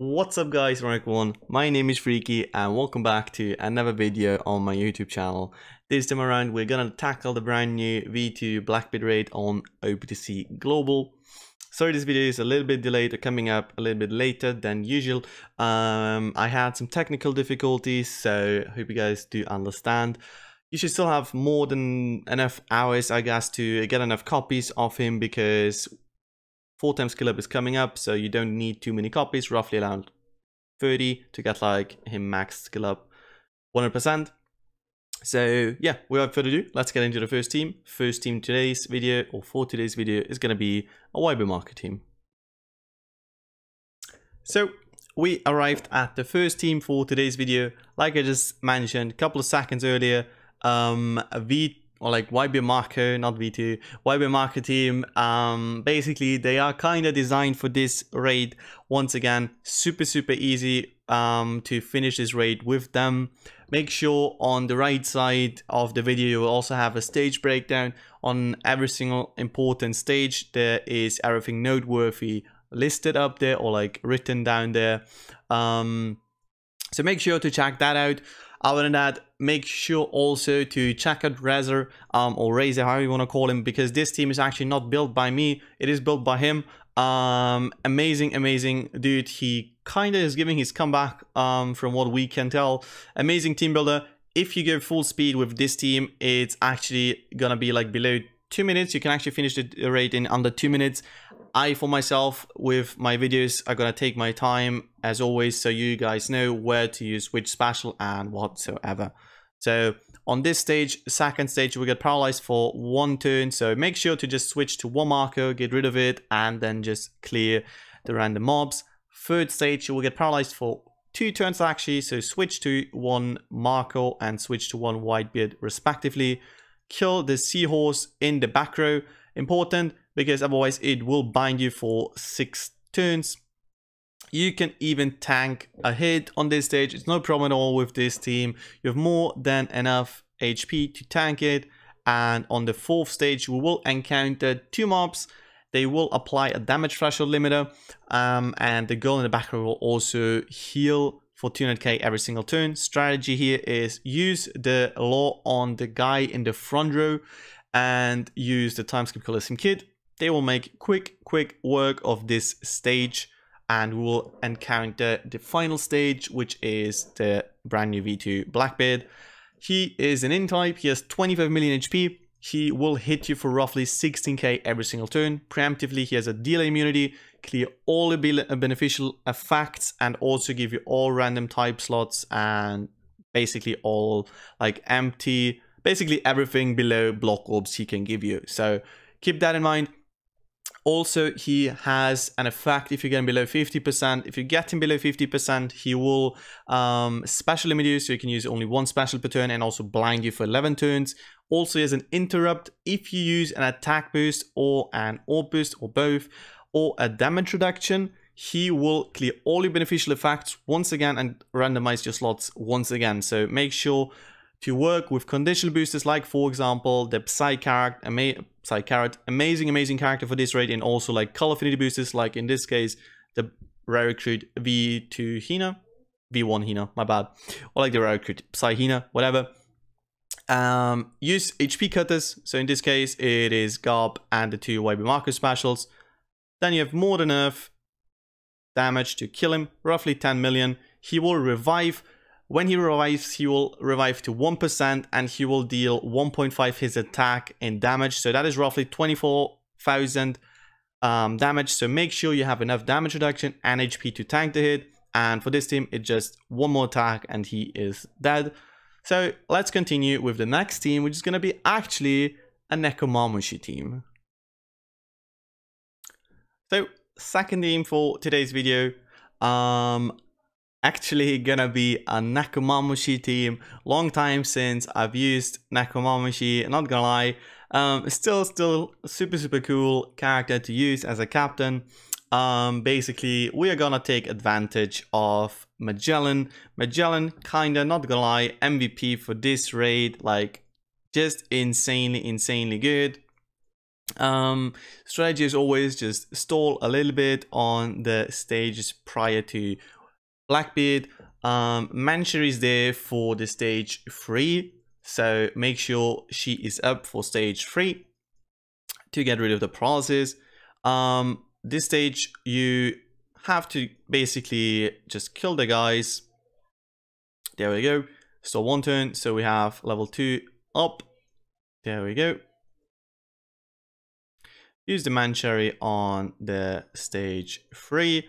What's up guys, everyone? My name is Freaky and welcome back to another video on my YouTube channel. This time around we're gonna tackle the brand new V2 Blackbeard raid on OPTC Global. Sorry this video is a little bit delayed or coming up a little bit later than usual. I had some technical difficulties, so I hope you guys do understand. You should still have more than enough hours, I guess, to get enough copies of him because 4x skill up is coming up, so you don't need too many copies, roughly around 30 to get like him max skill up 100%. So yeah, without further ado, let's get into the first team. First team today's video, or for today's video, is going to be a Whitebeard market team. So we arrived at the first team for today's video. Like I just mentioned a couple of seconds earlier, Whitebeard Marco, not V2, Whitebeard Marco team. Basically, they are kind of designed for this raid. Once again, super easy to finish this raid with them. Make sure on the right side of the video you will also have a stage breakdown. On every single important stage there is everything noteworthy listed up there or like written down there. So make sure to check that out. Other than that, make sure also to check out Razr or Razr, however you want to call him, because this team is actually not built by me. It is built by him. Amazing dude. He kind of is giving his comeback from what we can tell. Amazing team builder. If you go full speed with this team, it's actually gonna be like below 2 minutes. You can actually finish the raid in under 2 minutes. I, for myself, with my videos, are gonna take my time as always, so you guys know where to use which special and whatsoever. So on this stage, second stage, we get paralyzed for 1 turn. So make sure to just switch to 1 marker, get rid of it, and then just clear the random mobs. Third stage, you will get paralyzed for 2 turns actually. So switch to 1 marker and switch to 1 Whitebeard respectively. Kill the seahorse in the back row. Important, because otherwise it will bind you for 6 turns. You can even tank a hit on this stage. It's no problem at all with this team. You have more than enough HP to tank it. And on the 4th stage, we will encounter 2 mobs. They will apply a damage threshold limiter. And the girl in the back row will also heal for 200k every single turn. Strategy here is use the law on the guy in the front row and use the time skip Colosseum kit. They will make quick work of this stage, and we will encounter the final stage, which is the brand new V2 Blackbeard. He is an in-type, he has 25 million HP, he will hit you for roughly 16k every single turn. Preemptively, he has a delay immunity, clear all the beneficial effects, and also give you all random type slots and basically all like empty, basically everything below block orbs he can give you. So keep that in mind. Also, he has an effect if you're getting below 50%. If you get him below 50%, he will special limit you, so you can use only 1 special per turn, and also blind you for 11 turns. Also, he has an interrupt if you use an attack boost or an orb boost or both, or a damage reduction. He will clear all your beneficial effects once again and randomize your slots once again. So make sure to work with conditional boosters, like for example the Psy Carrot, amazing character for this raid, and also like color affinity boosters, like in this case the rare recruit V2 Hina, V1 Hina, my bad, or like the rare recruit Psy Hina, whatever. Use HP cutters, so in this case it is Garb and the 2 Whitebeard Marco specials. Then you have more than enough damage to kill him, roughly 10 million. He will revive. When he revives, he will revive to 1%, and he will deal 1.5 his attack in damage. So that is roughly 24,000 damage. So make sure you have enough damage reduction and HP to tank the hit. And for this team, it's just 1 more attack and he is dead. So let's continue with the next team, which is going to be actually a Nekomamushi team. So second team for today's video. Actually gonna be a Nekomamushi team. Long time since I've used Nekomamushi, not gonna lie. Still super cool character to use as a captain. Basically we are gonna take advantage of Magellan. Magellan, kinda, not gonna lie, MVP for this raid, like just insanely good. Strategy is always just stall a little bit on the stages prior to Blackbeard. Mancher is there for the stage 3, so make sure she is up for stage 3 to get rid of the paralysis. This stage you have to basically just kill the guys. There we go. So 1 turn, so we have level 2 up. There we go. Use the Mancherry on the stage 3.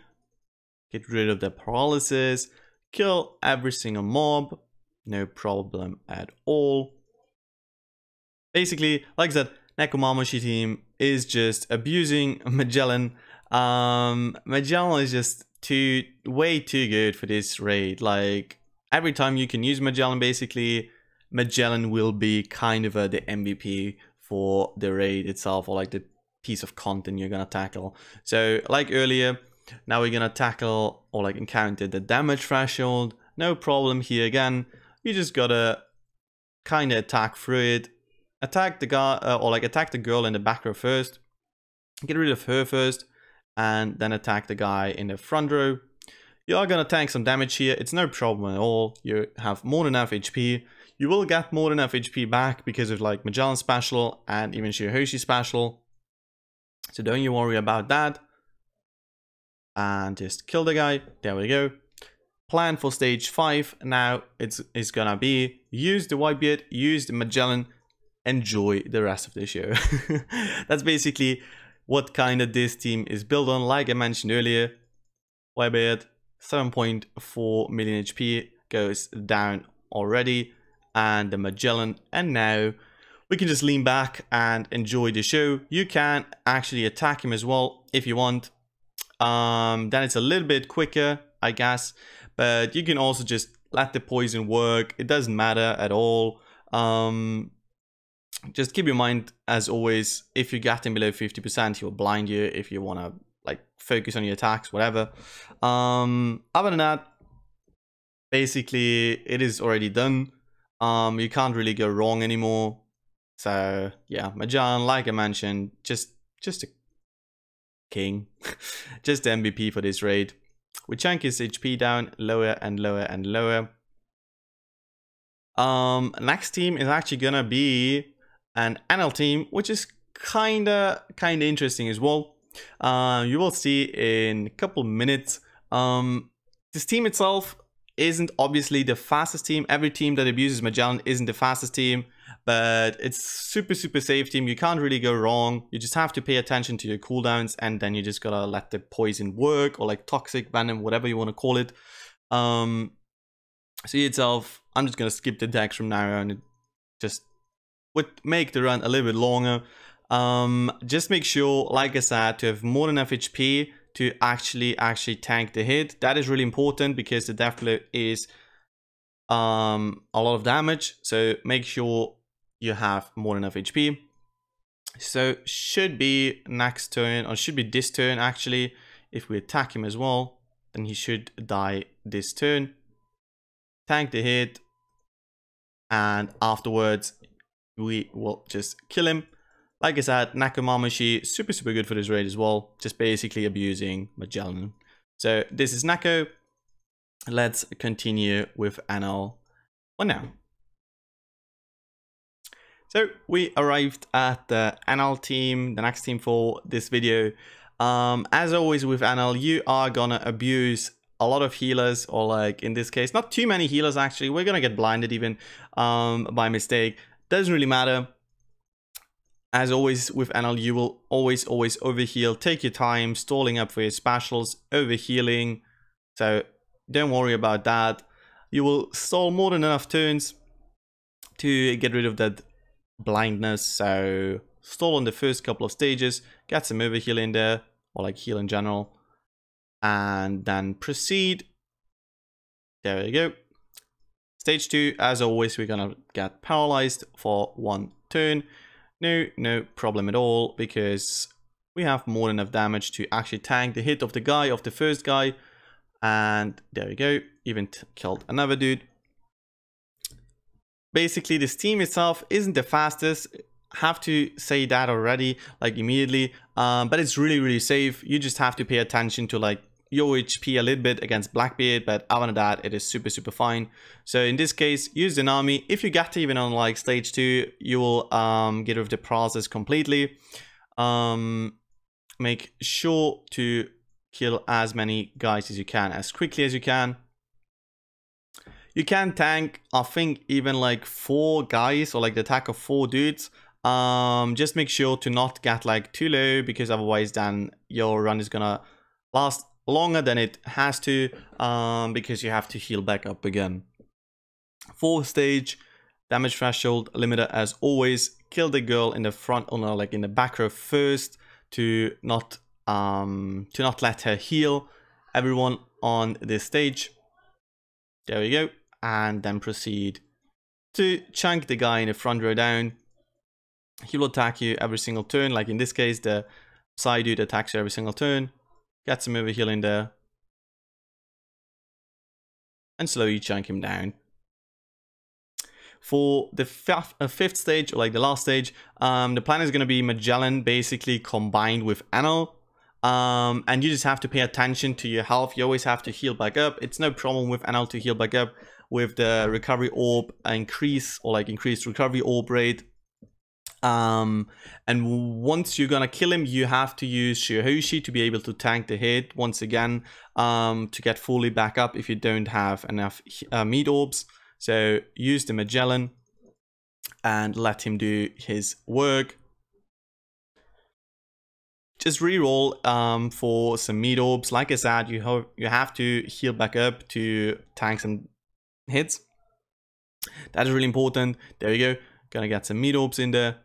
Get rid of the paralysis. Kill every single mob. No problem at all. Basically, like I said, Nekomamushi team is just abusing Magellan. Magellan is just way too good for this raid. Like, every time you can use Magellan, basically, Magellan will be kind of the MVP for the raid itself, or like the piece of content you're gonna tackle. So, like earlier, now we're gonna tackle or like encounter the damage threshold. No problem here again. You just gotta kind of attack through it. Attack the guy, or like attack the girl in the back row first. Get rid of her first, and then attack the guy in the front row. You are gonna tank some damage here. It's no problem at all. You have more than enough HP. You will get more than enough HP back because of like Magellan special and even Shirahoshi special. So don't you worry about that. And just kill the guy. There we go. Plan for stage 5 now it's gonna be use the Whitebeard, use the Magellan, enjoy the rest of the show. That's basically what kind of this team is built on. Like I mentioned earlier, Whitebeard 7.4 million HP goes down already, and the Magellan, and now we can just lean back and enjoy the show. You can actually attack him as well if you want. Then it's a little bit quicker, I guess, but you can also just let the poison work. It doesn't matter at all. Just keep in mind, as always, if you get him below 50%, he will blind you if you want to like focus on your attacks, whatever. Other than that, basically it is already done. You can't really go wrong anymore. So yeah, Magellan, like I mentioned, just a king. Just the MVP for this raid. We chunk his HP down lower and lower and lower. Next team is actually gonna be an Enel team, which is kinda interesting as well. You will see in a couple minutes. This team itself isn't obviously the fastest team. Every team that abuses Magellan isn't the fastest team, but it's super safe team. You can't really go wrong. You just have to pay attention to your cooldowns, and then you just gotta let the poison work, or like toxic venom, whatever you want to call it. See itself, I'm just gonna skip the decks from now on. It just would make the run a little bit longer. Just make sure, like I said, to have more than enough HP to actually tank the hit. That is really important because the death blow is a lot of damage. So make sure you have more than enough HP. So should be next turn, or should be this turn actually. If we attack him as well, then he should die this turn. Tank the hit, and afterwards we will just kill him. Like I said, Nekomamushi, super good for this raid as well. Just basically abusing Magellan. So this is Neko. Let's continue with Enel for now. So we arrived at the Enel team, the next team for this video. As always with Enel, you are gonna abuse a lot of healers, or like in this case, not too many healers actually. We're gonna get blinded even by mistake. Doesn't really matter. As always with Enel, you will always overheal. Take your time, stalling up for your specials, overhealing. So don't worry about that. You will stall more than enough turns to get rid of that blindness. So stall on the first couple of stages, get some overheal in there, or like heal in general, and then proceed. There we go. Stage 2, as always, we're gonna get paralyzed for 1 turn. No problem at all, because we have more than enough damage to actually tank the hit of the guy, of the first guy. And there we go, even killed another dude. Basically, this team itself isn't the fastest. have to say that already, like immediately, but it's really safe. You just have to pay attention to like your HP a little bit against Blackbeard, but other than that, it is super fine. So in this case, use the army. If you get even on like stage 2, you will get rid of the process completely. Make sure to kill as many guys as you can, as quickly as you can. You can tank, I think, even like 4 guys, or like the attack of 4 dudes. Just make sure to not get like too low, because otherwise then your run is gonna last longer than it has to, because you have to heal back up again. 4th stage, damage threshold limiter as always. Kill the girl in the front, or no, like in the back row first, to not let her heal everyone on this stage. There we go. And then proceed to chunk the guy in the front row down. He will attack you every single turn. Like in this case, the side dude attacks you every single turn. Get some over heal in there. And slowly chunk him down. For the 5th stage, or like the last stage, the plan is going to be Magellan basically combined with Enel. And you just have to pay attention to your health. You always have to heal back up. It's no problem with Enel to heal back up with the recovery orb increase, or like increased recovery orb rate. And once you're gonna kill him, you have to use Shihoshi to be able to tank the hit once again, to get fully back up if you don't have enough meat orbs. So use the Magellan and let him do his work. Just reroll for some meat orbs. Like I said, you have to heal back up to tank some hits. That is really important. There we go. Gonna get some meat orbs in there.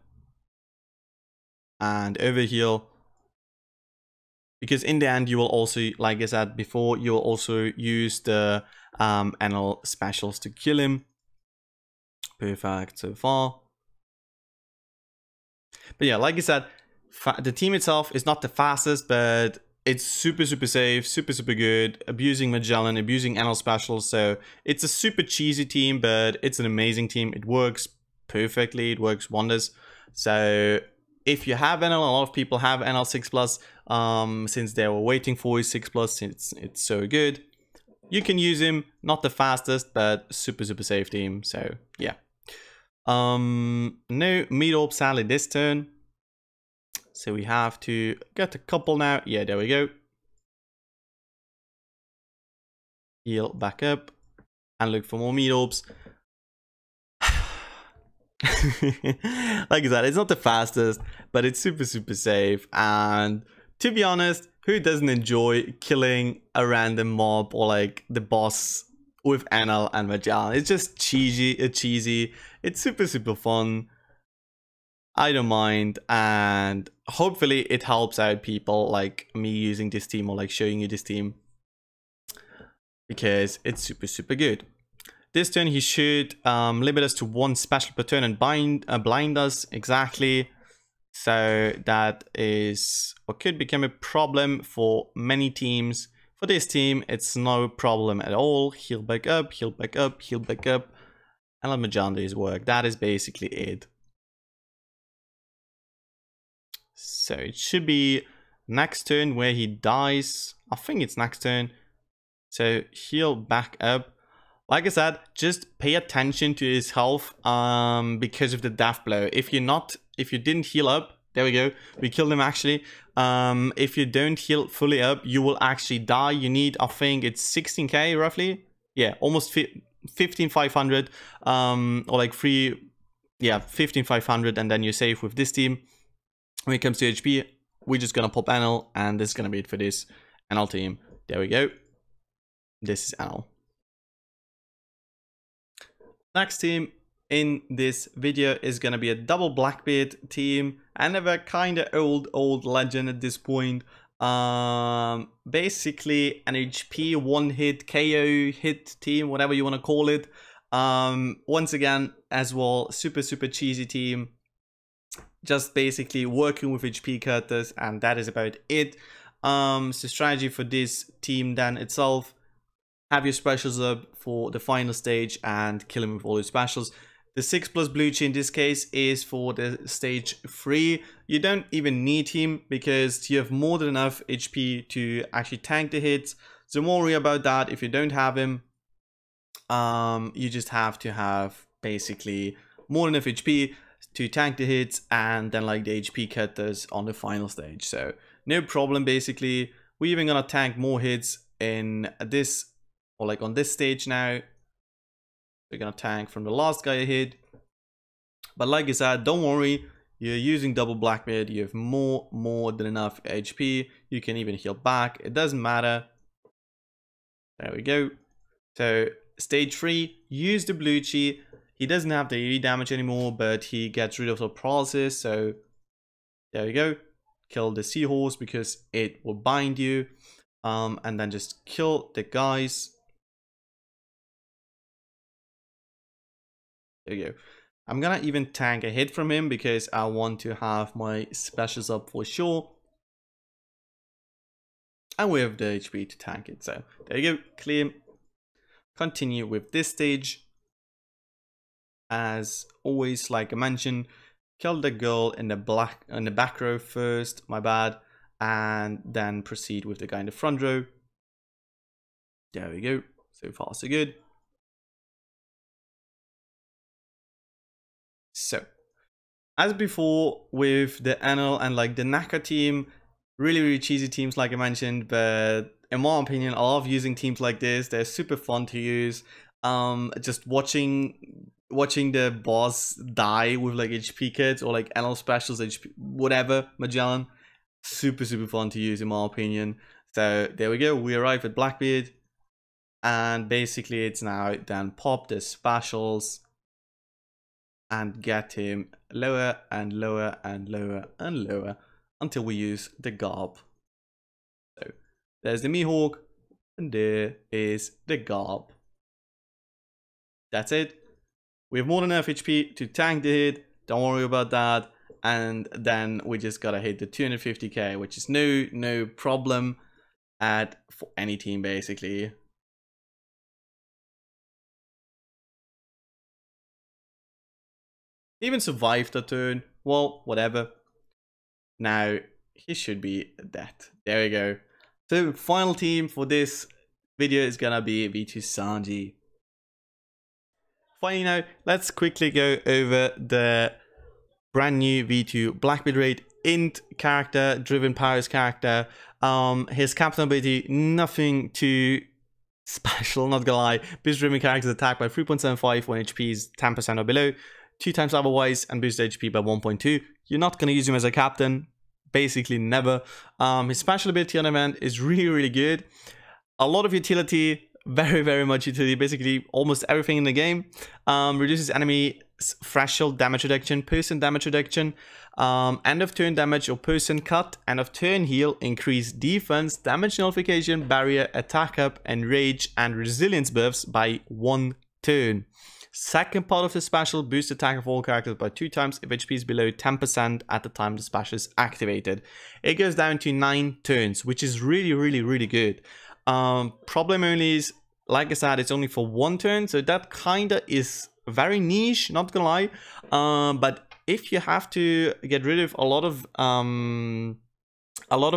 And overheal. Because in the end, you will also, like I said before, you will also use the Enel specials to kill him. Perfect so far. But yeah, like I said, the team itself is not the fastest, but it's super safe, super good. Abusing Magellan, abusing Enel specials. So it's a super cheesy team, but it's an amazing team. It works perfectly. It works wonders. So if you have Enel, a lot of people have Enel 6+, since they were waiting for his 6+, it's so good. You can use him, not the fastest, but super safe team. So yeah. No meat orb sadly this turn. So we have to get a couple now. Yeah, there we go. Heal back up and look for more meat orbs. Like I said, it's not the fastest, but it's super safe. And to be honest, who doesn't enjoy killing a random mob or like the boss with Enel and Magellan? It's just cheesy. It's super fun. I don't mind, and hopefully it helps out people like me using this team, or like showing you this team, because it's super good. This turn he should limit us to 1 special per turn and blind us exactly. So that is what could become a problem for many teams. For this team, it's no problem at all. Heal back up, heal back up, heal back up, and let Magellan do his work. That is basically it. So it should be next turn where he dies. I think it's next turn. So heal back up. Like I said, just pay attention to his health because of the death blow. If you didn't heal up, there we go. We killed him actually. If you don't heal fully up, you will actually die. You need, I think it's 16k roughly. Yeah, almost 15,500 or like 15,500, and then you're safe with this team. When it comes to HP, we're just gonna pop Enel, and this is gonna be it for this Enel team. There we go. This is Enel. Next team in this video is gonna be a double Blackbeard team, another kinda old legend at this point. Basically an HP one-hit KO hit team, whatever you wanna call it. Once again, as well, super cheesy team. Just basically working with HP cutters, and that is about it. So strategy for this team then itself: have your specials up for the final stage and kill him with all your specials. The 6+ blue chi in this case is for the stage 3. You don't even need him because you have more than enough HP to actually tank the hits. So don't worry about that. If you don't have him, you just have to have basically more than enough HP to tank the hits, and then like the HP cutters on the final stage. So no problem basically. We're even gonna tank more hits in this, or like on this stage now. We're gonna tank from the last guy I hit. But like I said, don't worry, you're using double Blackbeard, you have more than enough HP. You can even heal back, it doesn't matter. There we go. So stage 3, use the blue chi. He doesn't have the AoE damage anymore, but he gets rid of the paralysis. So there we go. Kill the seahorse because it will bind you. And then just kill the guys. There you go. I'm gonna even tank a hit from him because I want to have my specials up for sure. And we have the HP to tank it. So there you go. Clear. Continue with this stage. As always, like I mentioned, kill the girl in the back row first, my bad, and then proceed with the guy in the front row. There we go. So far so good. So as before with the Enel and like the Neko team, really cheesy teams like I mentioned, but in my opinion I love using teams like this. They're super fun to use. Just watching the boss die with like HP kits or like Enel specials, HP, whatever, Magellan, super fun to use in my opinion. So there we go, we arrive at Blackbeard, and basically it's now then pop the specials and get him lower and lower and lower and lower until we use the Garb. So there's the Mihawk, and there is the Garb. That's it. We have more than enough HP to tank the hit, don't worry about that. And then we just gotta hit the 250k, which is no problem for any team basically. Even survived the turn, well, whatever. Now he should be dead. There we go. So final team for this video is gonna be V2 Sanji. Finally now, let's quickly go over the brand new V2 Blackbeard Raid int character, driven powers character. His captain ability, nothing too special, not gonna lie. Boost driven characters attack by 3.75 when HP is 10% or below, 2 times otherwise, and boost HP by 1.2. You're not gonna use him as a captain, basically never. His special ability on event is really good. A lot of utility, very much utility, basically almost everything in the game. Reduces enemy threshold damage reduction, person damage reduction, end of turn damage or person cut, end of turn heal, increase defense, damage nullification, barrier, attack up, and rage and resilience buffs by 1 turn. Second part of the special, boost attack of all characters by 2 times if HP is below 10% at the time the special is activated. It goes down to 9 turns, which is really good. Problem only is, like I said, it's only for 1 turn, so that kinda is very niche, not gonna lie. But if you have to get rid of a lot of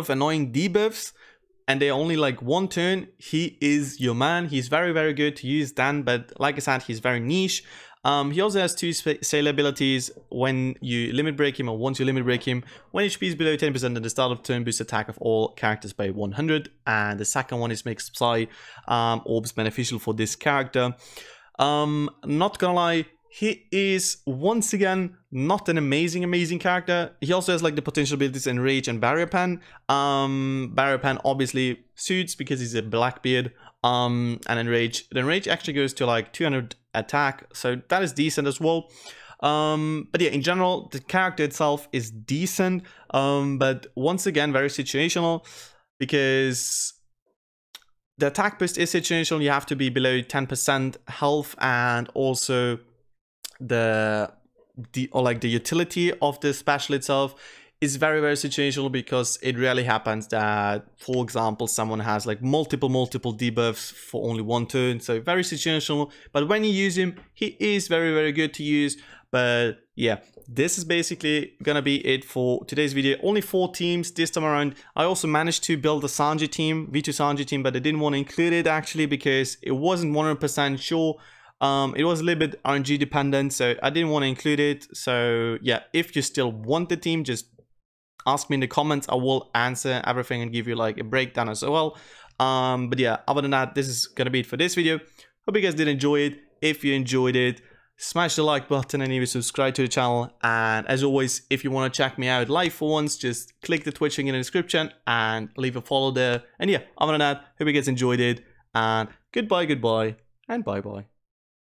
annoying debuffs and they're only like 1 turn, he is your man. He's very good to use then, but like I said, he's very niche. He also has 2 sailor abilities when you limit break him or once you limit break him. When HP is below 10% at the start of turn, boost attack of all characters by 100. And the second one is makes Psy orbs beneficial for this character. Not gonna lie, he is once again not an amazing character. He also has like the potential abilities in Rage and Barrier Pen. Barrier Pen obviously suits because he's a Blackbeard. And then Rage actually goes to like 200 attack, so that is decent as well. But yeah, in general, the character itself is decent. But once again, very situational because the attack boost is situational. You have to be below 10% health, and also the utility of the special itself is very, very situational because it rarely happens that, for example, someone has like multiple debuffs for only one turn. So very situational, but when you use him, he is very, very good to use. But yeah, this is basically gonna be it for today's video. Only 4 teams this time around. I also managed to build the Sanji team, V2 Sanji team, but I didn't want to include it actually because it wasn't 100% sure. It was a little bit RNG dependent, so I didn't want to include it. So yeah, if you still want the team, just ask me in the comments. I will answer everything and give you like a breakdown as well. But yeah, other than that, this is gonna be it for this video. Hope you guys did enjoy it. If you enjoyed it, smash the like button and even subscribe to the channel. And as always, if you want to check me out live for once, just click the Twitch link in the description and leave a follow there. And yeah, other than that, hope you guys enjoyed it, and goodbye, and bye bye.